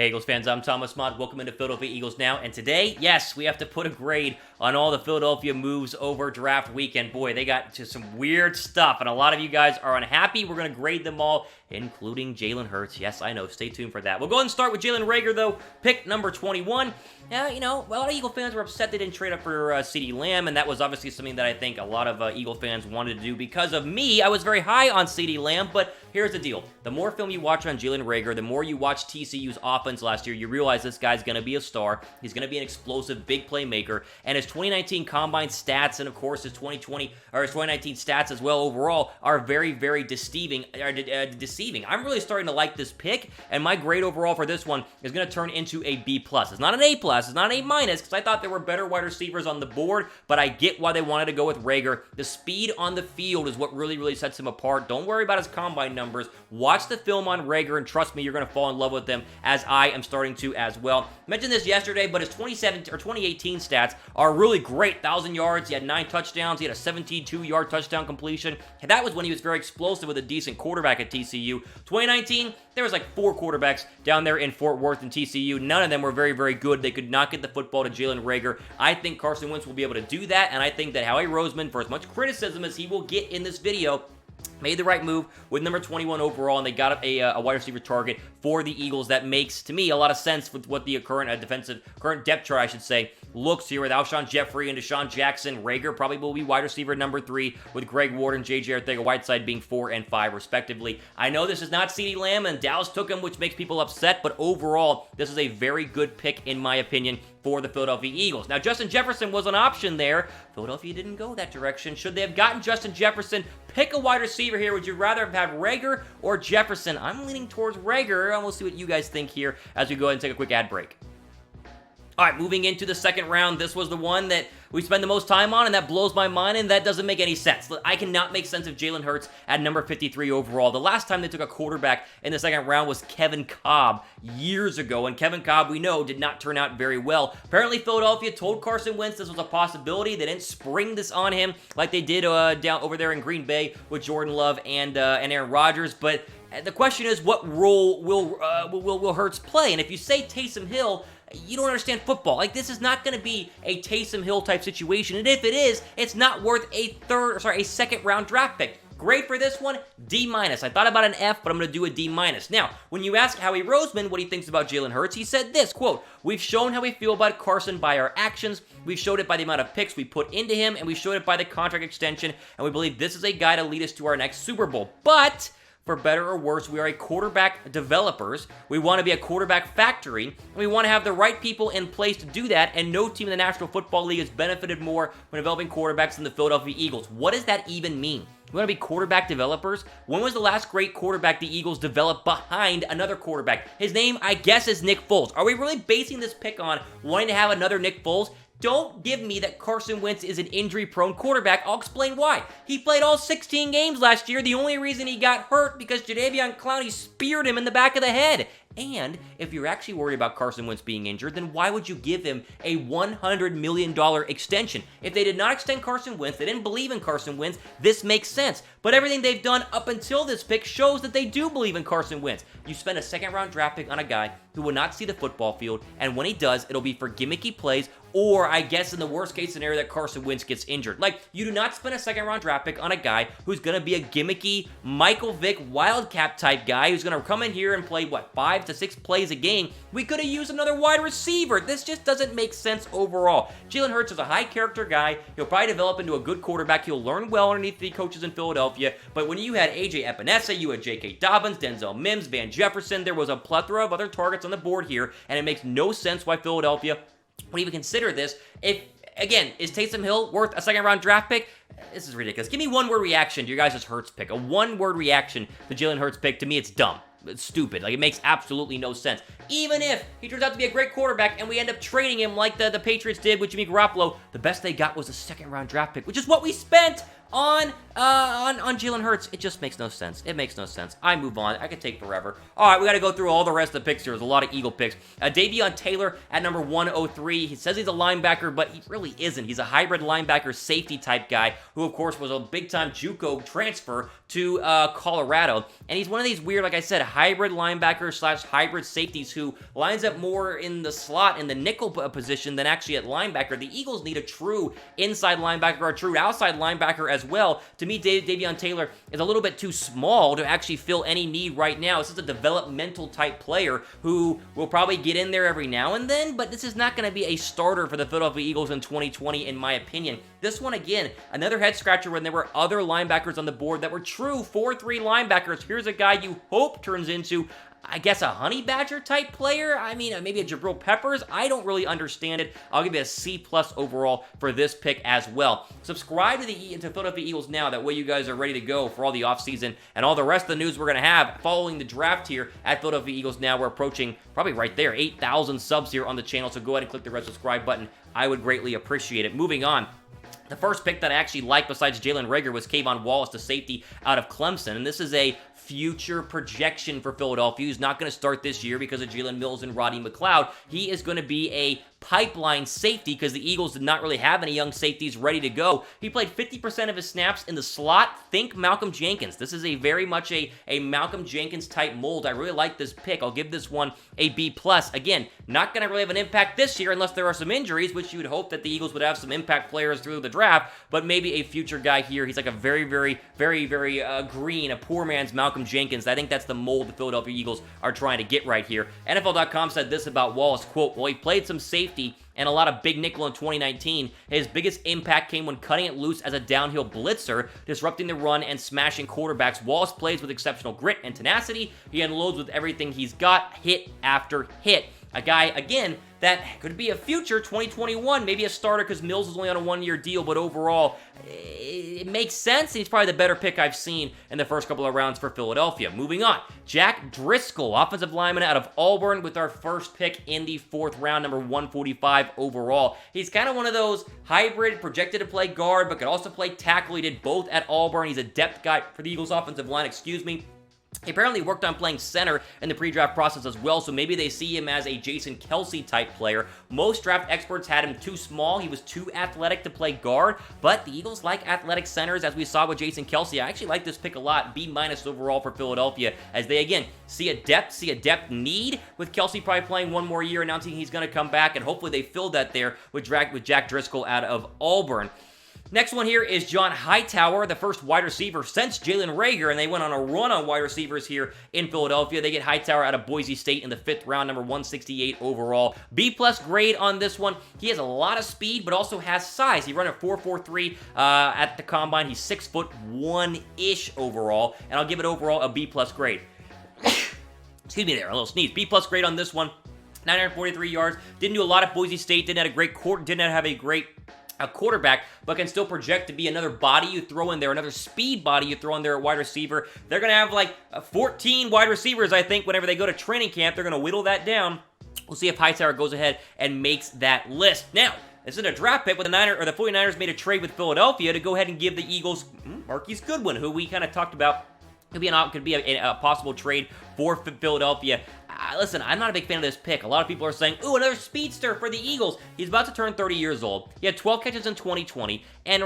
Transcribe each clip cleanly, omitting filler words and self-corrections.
Hey Eagles fans, I'm Thomas Mott. Welcome into Philadelphia Eagles Now. And today, yes, we have to put a grade on all the Philadelphia moves over draft weekend. Boy, they got to some weird stuff, and a lot of you guys are unhappy. We're going to grade them all, including Jalen Hurts. Yes, I know. Stay tuned for that. We'll go ahead and start with Jalen Reagor, though. Pick number 21. A lot of Eagle fans were upset they didn't trade up for CeeDee Lamb, and that was obviously something that I think a lot of Eagle fans wanted to do because of me. I was very high on CeeDee Lamb, but here's the deal. The more film you watch on Jalen Reagor, the more you watch TCU's offense last year, you realize this guy's going to be a star. He's going to be an explosive, big playmaker, and his 2019 combine stats, and of course his 2019 stats as well overall, are very, very deceiving. I'm really starting to like this pick, and my grade overall for this one is going to turn into a B+. It's not an A+, it's not an A-, because I thought there were better wide receivers on the board, but I get why they wanted to go with Rhaegar. The speed on the field is what really, really sets him apart. Don't worry about his combine numbers. Watch the film on Rhaegar, and trust me, you're going to fall in love with him, as I am starting to as well. I mentioned this yesterday, but his 2018 stats are really great. 1,000 yards, he had 9 touchdowns, he had a 72-yard touchdown completion. And that was when he was very explosive with a decent quarterback at TCU. 2019, there was like 4 quarterbacks down there in Fort Worth and TCU. None of them were very, very good. They could not get the football to Jalen Reagor. I think Carson Wentz will be able to do that, and I think that Howie Roseman, for as much criticism as he will get in this video, made the right move with number 21 overall, and they got a wide receiver target for the Eagles that makes, to me, a lot of sense with what the current depth chart, I should say, looks here with Alshon Jeffrey and Deshaun Jackson. Rhaegar probably will be wide receiver number 3, with Greg Ward and J.J. Arcega-Whiteside being 4 and 5, respectively. I know this is not CeeDee Lamb, and Dallas took him, which makes people upset, but overall, this is a very good pick, in my opinion, for the Philadelphia Eagles. Now, Justin Jefferson was an option there. Philadelphia didn't go that direction. Should they have gotten Justin Jefferson? Pick a wide receiver here. Would you rather have had Rhaegar or Jefferson? I'm leaning towards Rhaegar, and we'll see what you guys think here as we go ahead and take a quick ad break. All right, moving into the second round, this was the one that we spend the most time on, and that blows my mind, and that doesn't make any sense. I cannot make sense of Jalen Hurts at number 53 overall. The last time they took a quarterback in the second round was Kevin Kolb years ago, and Kevin Kolb, we know, did not turn out very well. Apparently, Philadelphia told Carson Wentz this was a possibility. They didn't spring this on him like they did down over there in Green Bay with Jordan Love and Aaron Rodgers, but the question is, what role will Hurts play? And if you say Taysom Hill, you don't understand football. Like, this is not going to be a Taysom Hill type situation, and if it is, it's not worth a second round draft pick. Grade for this one, D-. I thought about an F, but I'm going to do a D-. Now, when you ask Howie Roseman what he thinks about Jalen Hurts, he said this, quote, "We've shown how we feel about Carson by our actions. We've showed it by the amount of picks we put into him, and we showed it by the contract extension, and we believe this is a guy to lead us to our next Super Bowl. But for better or worse, we are a quarterback developers. We want to be a quarterback factory, and we want to have the right people in place to do that, and no team in the National Football League has benefited more when developing quarterbacks than the Philadelphia Eagles." What does that even mean? We want to be quarterback developers? When was the last great quarterback the Eagles developed behind another quarterback? His name, I guess, is Nick Foles. Are we really basing this pick on wanting to have another Nick Foles? Don't give me that Carson Wentz is an injury-prone quarterback. I'll explain why. He played all 16 games last year. The only reason he got hurt because Jadeveon Clowney speared him in the back of the head. And if you're actually worried about Carson Wentz being injured, then why would you give him a $100 million extension? If they did not extend Carson Wentz, they didn't believe in Carson Wentz, this makes sense. But everything they've done up until this pick shows that they do believe in Carson Wentz. You spend a second-round draft pick on a guy who will not see the football field, and when he does, it'll be for gimmicky plays, or I guess in the worst-case scenario that Carson Wentz gets injured. Like, you do not spend a second-round draft pick on a guy who's going to be a gimmicky Michael Vick Wildcat-type guy who's going to come in here and play, 5 to 6 plays a game. We could have used another wide receiver. This just doesn't make sense overall. Jalen Hurts is a high-character guy. He'll probably develop into a good quarterback. He'll learn well underneath the coaches in Philadelphia, but when you had A.J. Epinesa, you had J.K. Dobbins, Denzel Mims, Van Jefferson, there was a plethora of other targets on the board here, and it makes no sense why Philadelphia would even consider this. If, again, is Taysom Hill worth a second-round draft pick? This is ridiculous. Give me one-word reaction to your guys' Hurts pick. A one-word reaction to Jalen Hurts pick. To me, it's dumb. It's stupid. Like, it makes absolutely no sense. Even if he turns out to be a great quarterback and we end up trading him like the Patriots did with Jimmy Garoppolo, the best they got was a second-round draft pick, which is what we spent on Jalen Hurts, it just makes no sense. It makes no sense. I move on. I could take forever. All right, we got to go through all the rest of the picks here. There's a lot of Eagle picks. Davion Taylor at number 103. He says he's a linebacker, but he really isn't. He's a hybrid linebacker safety type guy who, of course, was a big-time JUCO transfer to Colorado. And he's one of these weird, like I said, hybrid linebackers / hybrid safeties who lines up more in the slot, in the nickel position than actually at linebacker. The Eagles need a true inside linebacker or a true outside linebacker as well. To me, Davion Taylor is a little bit too small to actually fill any need right now. This is a developmental type player who will probably get in there every now and then, but this is not going to be a starter for the Philadelphia Eagles in 2020, in my opinion. This one, again, another head scratcher when there were other linebackers on the board that were true 4-3 linebackers. Here's a guy you hope turns into, I guess, a Honey Badger type player. I mean, maybe a Jabril Peppers. I don't really understand it. I'll give it a C+ overall for this pick as well. Subscribe to Philadelphia Eagles now. That way you guys are ready to go for all the offseason and all the rest of the news we're going to have following the draft here at Philadelphia Eagles now. We're approaching probably right there, 8,000 subs here on the channel, so go ahead and click the red subscribe button. I would greatly appreciate it. Moving on. The first pick that I actually liked besides Jalen Reagor was Kayvon Wallace, the safety out of Clemson, and this is a future projection for Philadelphia. He's not going to start this year because of Jalen Mills and Roddy McLeod. He is going to be a pipeline safety because the Eagles did not really have any young safeties ready to go. He played 50% of his snaps in the slot. Think Malcolm Jenkins. This is a very much a Malcolm Jenkins type mold. I really like this pick. I'll give this one a B+. Again, not going to really have an impact this year unless there are some injuries, which you would hope that the Eagles would have some impact players through the draft, but maybe a future guy here. He's like a very green, a poor man's Malcolm Jenkins. I think that's the mold the Philadelphia Eagles are trying to get right here. NFL.com said this about Wallace, quote, "Well, he played some safety and a lot of big nickel in 2019. His biggest impact came when cutting it loose as a downhill blitzer, disrupting the run and smashing quarterbacks. Wallace plays with exceptional grit and tenacity. He unloads with everything he's got, hit after hit." A guy, again, that could be a future 2021, maybe a starter because Mills is only on a one-year deal, but overall, it makes sense. He's probably the better pick I've seen in the first couple of rounds for Philadelphia. Moving on, Jack Driscoll, offensive lineman out of Auburn with our first pick in the 4th round, number 145 overall. He's kind of one of those hybrid, projected to play guard, but could also play tackle. He did both at Auburn. He's a depth guy for the Eagles offensive line, He apparently worked on playing center in the pre-draft process as well, so maybe they see him as a Jason Kelce type player. Most draft experts had him too small. He was too athletic to play guard, but the Eagles like athletic centers, as we saw with Jason Kelce. I actually like this pick a lot. B- overall for Philadelphia, as they, again, see a depth need, with Kelce probably playing one more year, announcing he's going to come back, and hopefully they fill that there with Jack Driscoll out of Auburn. Next one here is John Hightower, the first wide receiver since Jalen Reagor, and they went on a run on wide receivers here in Philadelphia. They get Hightower out of Boise State in the 5th round, number 168 overall. B+ grade on this one. He has a lot of speed, but also has size. He ran a 4.43 at the combine. He's 6'1" overall, and I'll give it overall a B+ grade. Excuse me there, a little sneeze. B+ grade on this one. 943 yards. Didn't do a lot at Boise State. Didn't have a great quarterback, but can still project to be another body you throw in there, another speed body you throw in there at wide receiver. They're going to have like 14 wide receivers, I think, whenever they go to training camp. They're going to whittle that down. We'll see if Hightower goes ahead and makes that list. Now, this is a draft pick, but the 49ers made a trade with Philadelphia to go ahead and give the Eagles Marquise Goodwin, who we kind of talked about. Could be a possible trade for Philadelphia. Listen, I'm not a big fan of this pick. A lot of people are saying, ooh, another speedster for the Eagles. He's about to turn 30 years old. He had 12 catches in 2020, and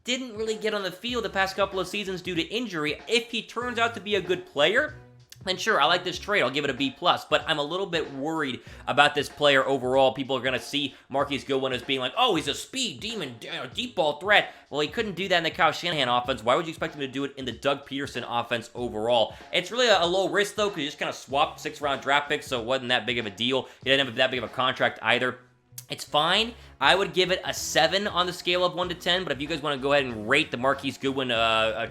didn't really get on the field the past couple of seasons due to injury. If he turns out to be a good player, then sure, I like this trade. I'll give it a B+, but I'm a little bit worried about this player overall. People are going to see Marquise Goodwin as being like, oh, he's a speed demon, deep ball threat. Well, he couldn't do that in the Kyle Shanahan offense. Why would you expect him to do it in the Doug Peterson offense overall? It's really a low risk, though, because he just kind of swapped 6th-round draft picks, so it wasn't that big of a deal. He didn't have that big of a contract either. It's fine. I would give it a 7 on the scale of 1 to 10, but if you guys want to go ahead and rate the Marquise Goodwin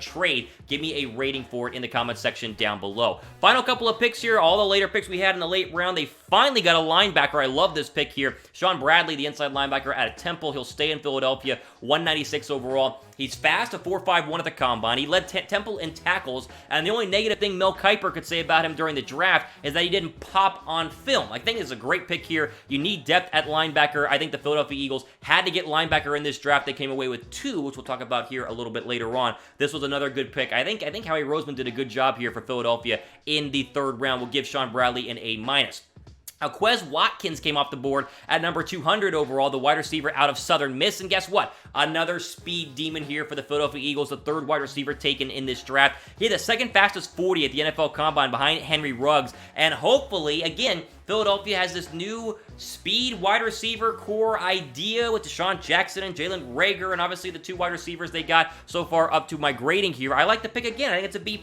trade, give me a rating for it in the comments section down below. Final couple of picks here. All the later picks we had in the late round, they finally got a linebacker. I love this pick here. Sean Bradley, the inside linebacker out of Temple. He'll stay in Philadelphia, 196 overall. He's fast, a 4.51 at the combine. He led Temple in tackles, and the only negative thing Mel Kiper could say about him during the draft is that he didn't pop on film. I think it's a great pick here. You need depth at linebacker. I think the Philadelphia Eagles had to get linebacker in this draft. They came away with 2, which we'll talk about here a little bit later on. This was another good pick. I think Howie Roseman did a good job here for Philadelphia in the 3rd round. We'll give Sean Bradley an A-. Now, Quez Watkins came off the board at number 200 overall, the wide receiver out of Southern Miss. And guess what? Another speed demon here for the Philadelphia Eagles, the 3rd wide receiver taken in this draft. He had the 2nd fastest 40 at the NFL Combine behind Henry Ruggs. And hopefully, again, Philadelphia has this new speed wide receiver core idea with Deshaun Jackson and Jalen Reagor, and obviously the 2 wide receivers they got so far up to my grading here. I like the pick again. I think it's a B+.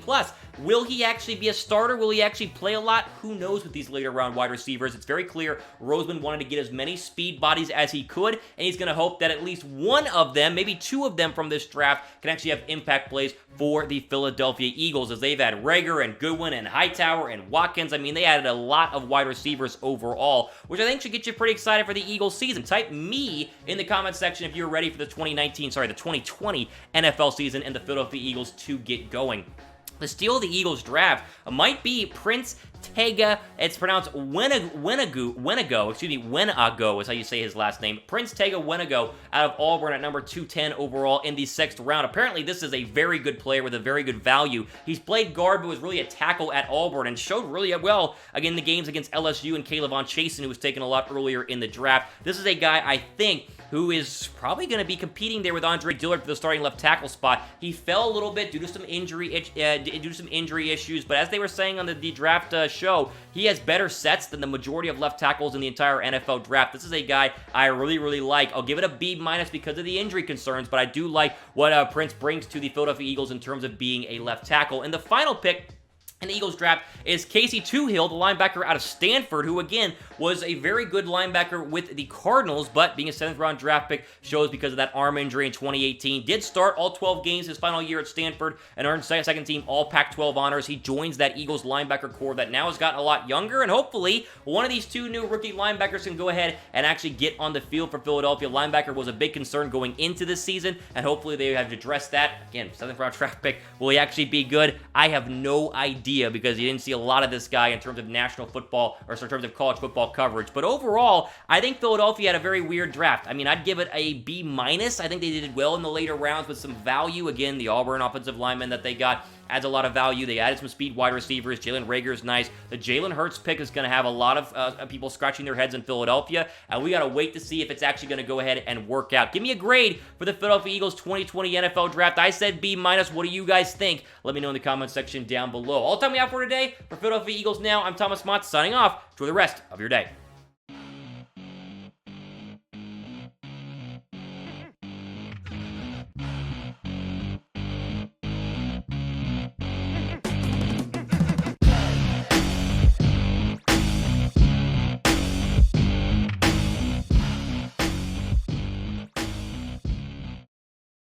Will he actually be a starter? Will he actually play a lot? Who knows with these later round wide receivers? It's very clear Roseman wanted to get as many speed bodies as he could, and he's going to hope that at least one of them, maybe 2 of them from this draft, can actually have impact plays for the Philadelphia Eagles, as they've had Rhaegar and Goodwin and Hightower and Watkins. I mean, they added a lot of wide receivers overall, which I think should get you pretty excited for the Eagles season. Type me in the comment section if you're ready for the 2020 NFL season and the Philadelphia Eagles to get going. The steal of the Eagles draft might be Prince Tega. It's pronounced Wenago is how you say his last name. Prince Tega Wenago out of Auburn at number 210 overall in the 6th round. Apparently, this is a very good player with a very good value. He's played guard, but was really a tackle at Auburn and showed really well again in the games against LSU and Kayvon Chasen, who was taken a lot earlier in the draft. This is a guy, I think, who is probably going to be competing there with Andre Dillard for the starting left tackle spot. He fell a little bit due to some injury issues, but as they were saying on the draft show, he has better sets than the majority of left tackles in the entire NFL draft. This is a guy I really, really like. I'll give it a B- because of the injury concerns, but I do like what Prince brings to the Philadelphia Eagles in terms of being a left tackle. And the final pick in the Eagles draft is Casey Toohill, the linebacker out of Stanford, who again was a very good linebacker with the Cardinals, but being a 7th round draft pick shows because of that arm injury in 2018. Did start all 12 games his final year at Stanford and earned 2nd team all Pac-12 honors. He joins that Eagles linebacker core that now has gotten a lot younger, and hopefully one of these 2 new rookie linebackers can go ahead and actually get on the field for Philadelphia. Linebacker was a big concern going into this season, and hopefully they have addressed that. Again, 7th round draft pick. Will he actually be good? I have no idea, because you didn't see a lot of this guy in terms of national football or in terms of college football coverage. But overall, I think Philadelphia had a very weird draft. I mean, I'd give it a B-. I think they did well in the later rounds with some value. Again, the Auburn offensive lineman that they got adds a lot of value. They added some speed wide receivers. Jalen Reagor is nice. The Jalen Hurts pick is going to have a lot of people scratching their heads in Philadelphia, and we got to wait to see if it's actually going to go ahead and work out. Give me a grade for the Philadelphia Eagles 2020 NFL Draft. I said B-. What do you guys think? Let me know in the comment section down below. All the time we have for today. For Philadelphia Eagles Now, I'm Thomas Mott signing off. Enjoy the rest of your day.